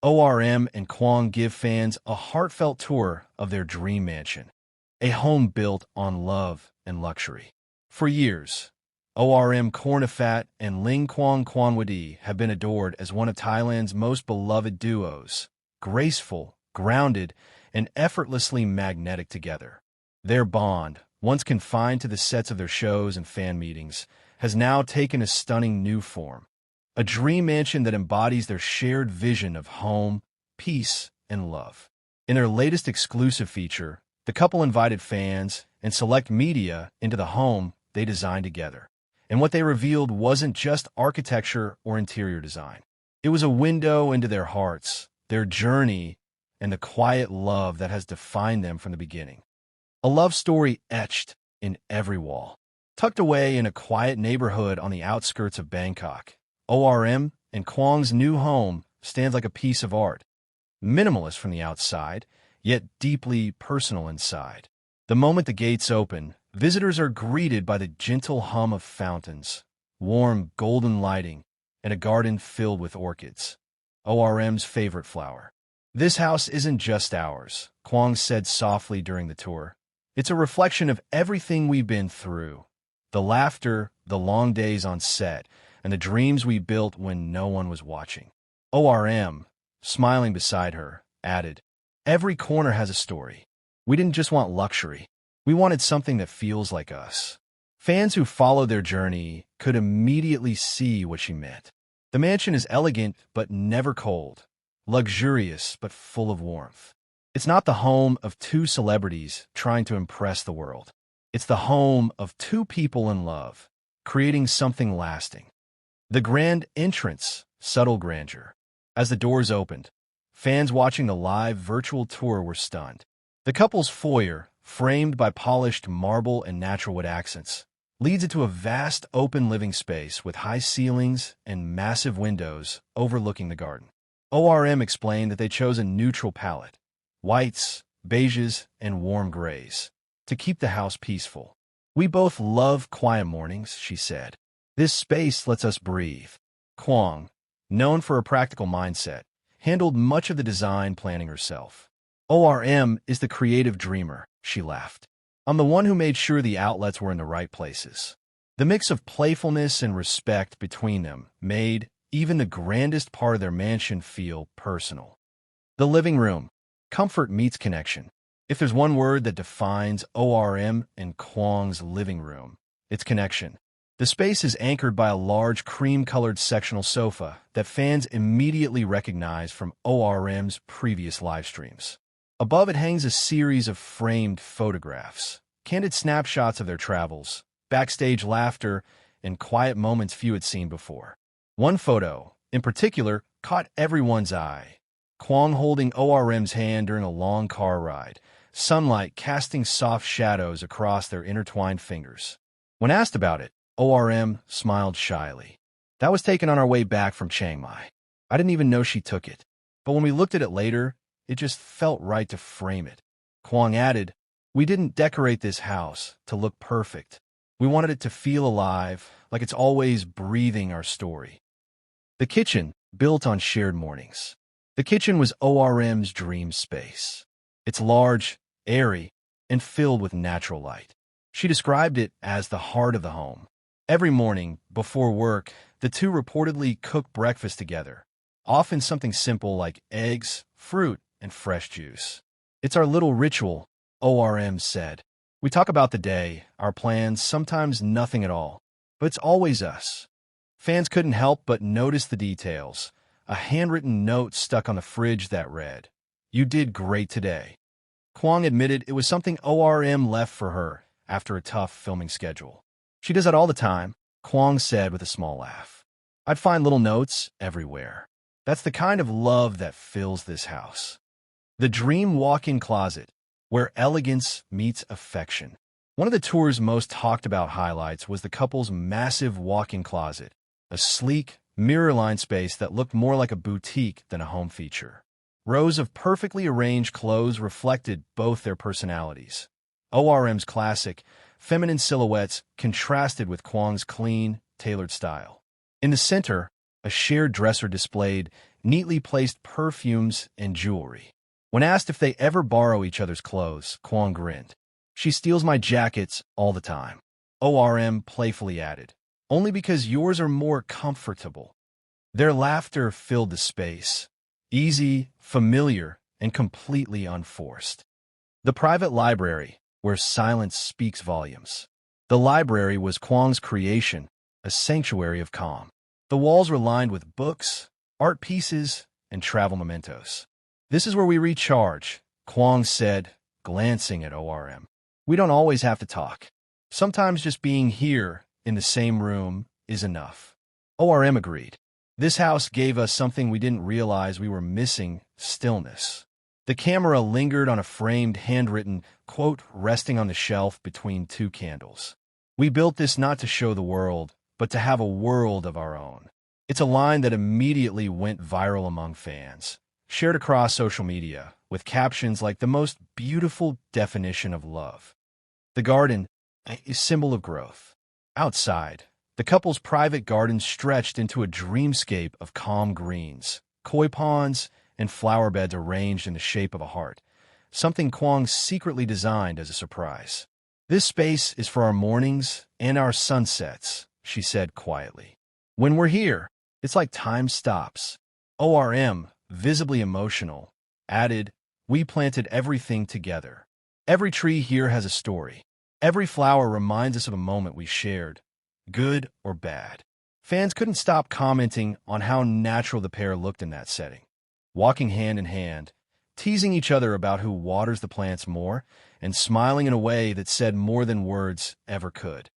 ORM and Kwong give fans a heartfelt tour of their dream mansion, a home built on love and luxury. For years, ORM Kornafat and Ling Kwong Kwanwadi have been adored as one of Thailand's most beloved duos, graceful, grounded, and effortlessly magnetic together. Their bond, once confined to the sets of their shows and fan meetings, has now taken a stunning new form. A dream mansion that embodies their shared vision of home, peace, and love. In their latest exclusive feature, the couple invited fans and select media into the home they designed together. And what they revealed wasn't just architecture or interior design. It was a window into their hearts, their journey, and the quiet love that has defined them from the beginning. A love story etched in every wall. Tucked away in a quiet neighborhood on the outskirts of Bangkok, ORM and Kwong's new home stands like a piece of art. Minimalist from the outside, yet deeply personal inside. The moment the gates open, visitors are greeted by the gentle hum of fountains, warm golden lighting, and a garden filled with orchids. ORM's favorite flower. "This house isn't just ours," Kwong said softly during the tour. "It's a reflection of everything we've been through. The laughter, the long days on set, and the dreams we built when no one was watching." ORM, smiling beside her, added, "Every corner has a story. We didn't just want luxury. We wanted something that feels like us." Fans who followed their journey could immediately see what she meant. The mansion is elegant but never cold, luxurious but full of warmth. It's not the home of two celebrities trying to impress the world. It's the home of two people in love, creating something lasting. The grand entrance, subtle grandeur. As the doors opened, fans watching the live virtual tour were stunned. The couple's foyer, framed by polished marble and natural wood accents, leads into a vast open living space with high ceilings and massive windows overlooking the garden. ORM explained that they chose a neutral palette, whites, beiges, and warm grays, to keep the house peaceful. "We both love quiet mornings," she said. "This space lets us breathe." Kwong, known for a practical mindset, handled much of the design planning herself. "ORM is the creative dreamer," she laughed. "I'm the one who made sure the outlets were in the right places." The mix of playfulness and respect between them made even the grandest part of their mansion feel personal. The living room. Comfort meets connection. If there's one word that defines ORM and Kwong's living room, it's connection. The space is anchored by a large cream-colored sectional sofa that fans immediately recognize from ORM's previous live streams. Above it hangs a series of framed photographs, candid snapshots of their travels, backstage laughter, and quiet moments few had seen before. One photo, in particular, caught everyone's eye. Kwong holding ORM's hand during a long car ride, sunlight casting soft shadows across their intertwined fingers. When asked about it, ORM smiled shyly. "That was taken on our way back from Chiang Mai. I didn't even know she took it. But when we looked at it later, it just felt right to frame it." Kwong added, "We didn't decorate this house to look perfect. We wanted it to feel alive, like it's always breathing our story." The kitchen, built on shared mornings. The kitchen was ORM's dream space. It's large, airy, and filled with natural light. She described it as the heart of the home. Every morning, before work, the two reportedly cook breakfast together, often something simple like eggs, fruit, and fresh juice. "It's our little ritual," ORM said. "We talk about the day, our plans, sometimes nothing at all, but it's always us." Fans couldn't help but notice the details. A handwritten note stuck on the fridge that read, "You did great today." Kwong admitted it was something ORM left for her after a tough filming schedule. "She does that all the time," Kwong said with a small laugh. "I'd find little notes everywhere. That's the kind of love that fills this house." The dream walk-in closet, where elegance meets affection. One of the tour's most talked about highlights was the couple's massive walk-in closet, a sleek, mirror-lined space that looked more like a boutique than a home feature. Rows of perfectly arranged clothes reflected both their personalities. ORM's classic, feminine silhouettes contrasted with Kwong's clean, tailored style. In the center, a shared dresser displayed neatly placed perfumes and jewelry. When asked if they ever borrow each other's clothes, Kwong grinned. She steals my jackets all the time. ORM playfully added, only because yours are more comfortable. Their laughter filled the space, easy, familiar, and completely unforced. The private library, where silence speaks volumes. The library was Kwong's creation, a sanctuary of calm. The walls were lined with books, art pieces, and travel mementos. This is where we recharge, Kwong said, glancing at ORM. We don't always have to talk. Sometimes just being here, in the same room, is enough. ORM agreed. This house gave us something we didn't realize we were missing: stillness. The camera lingered on a framed, handwritten quote resting on the shelf between two candles. We built this not to show the world, but to have a world of our own. It's a line that immediately went viral among fans, shared across social media, with captions like the most beautiful definition of love. The garden, a symbol of growth. Outside, the couple's private garden stretched into a dreamscape of calm greens, koi ponds, and flower beds arranged in the shape of a heart, something Kwong secretly designed as a surprise. This space is for our mornings and our sunsets, she said quietly. When we're here, it's like time stops. ORM, visibly emotional, added, we planted everything together. Every tree here has a story. Every flower reminds us of a moment we shared, good or bad. Fans couldn't stop commenting on how natural the pair looked in that setting, walking hand in hand, teasing each other about who waters the plants more, and smiling in a way that said more than words ever could.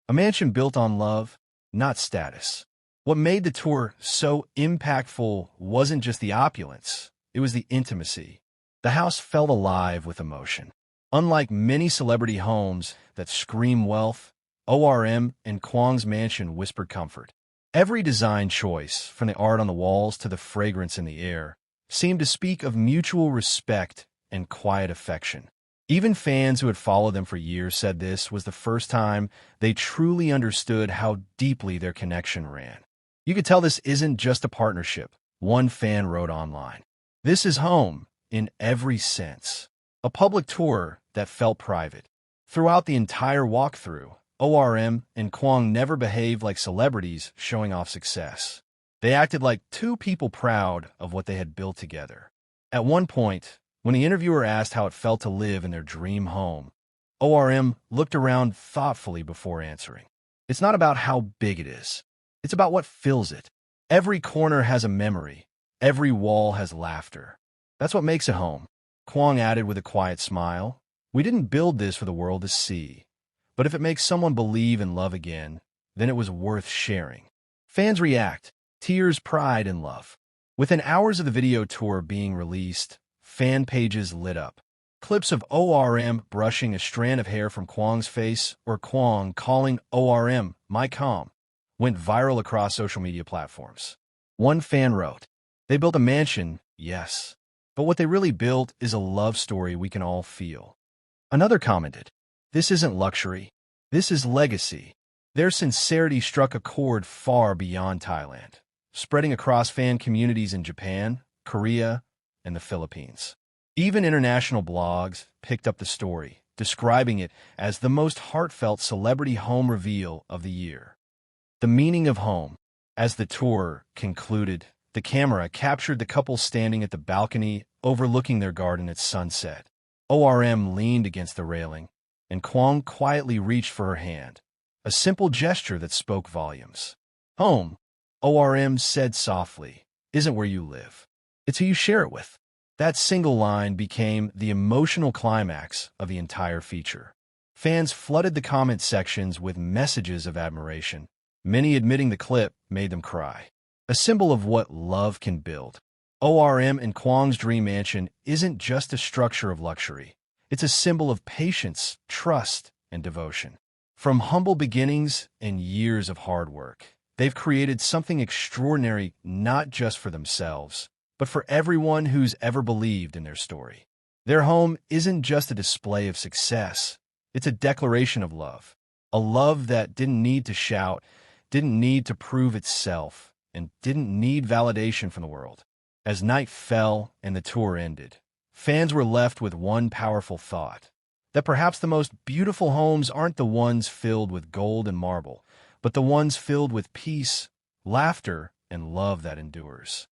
A mansion built on love, not status. What made the tour so impactful wasn't just the opulence, it was the intimacy. The house felt alive with emotion. Unlike many celebrity homes that scream wealth, ORM and Kwong's mansion whispered comfort. Every design choice, from the art on the walls to the fragrance in the air, seemed to speak of mutual respect and quiet affection. Even fans who had followed them for years said this was the first time they truly understood how deeply their connection ran. You could tell this isn't just a partnership, one fan wrote online. This is home, in every sense. A public tour that felt private. Throughout the entire walkthrough, ORM and Kwong never behaved like celebrities showing off success. They acted like two people proud of what they had built together. At one point, when the interviewer asked how it felt to live in their dream home, ORM looked around thoughtfully before answering. It's not about how big it is. It's about what fills it. Every corner has a memory. Every wall has laughter. That's what makes a home. Kwong added with a quiet smile, we didn't build this for the world to see. But if it makes someone believe in love again, then it was worth sharing. Fans react, tears, pride, and love. Within hours of the video tour being released, fan pages lit up. Clips of ORM brushing a strand of hair from Kwong's face or Kwong calling ORM my calm went viral across social media platforms. One fan wrote, they built a mansion, yes, but what they really built is a love story we can all feel. Another commented, this isn't luxury, this is legacy. Their sincerity struck a chord far beyond Thailand, spreading across fan communities in Japan, Korea, and the Philippines. Even international blogs picked up the story, describing it as the most heartfelt celebrity home reveal of the year. The meaning of home. As the tour concluded, the camera captured the couple standing at the balcony overlooking their garden at sunset. ORM leaned against the railing, and Kwong quietly reached for her hand, a simple gesture that spoke volumes. Home, ORM said softly, isn't where you live. It's who you share it with. That single line became the emotional climax of the entire feature. Fans flooded the comment sections with messages of admiration, many admitting the clip made them cry. A symbol of what love can build. ORM and Kwong's dream mansion isn't just a structure of luxury. It's a symbol of patience, trust, and devotion. From humble beginnings and years of hard work, they've created something extraordinary not just for themselves, but for everyone who's ever believed in their story. Their home isn't just a display of success. It's a declaration of love. A love that didn't need to shout, didn't need to prove itself, and didn't need validation from the world. As night fell and the tour ended, fans were left with one powerful thought: that perhaps the most beautiful homes aren't the ones filled with gold and marble, but the ones filled with peace, laughter, and love that endures.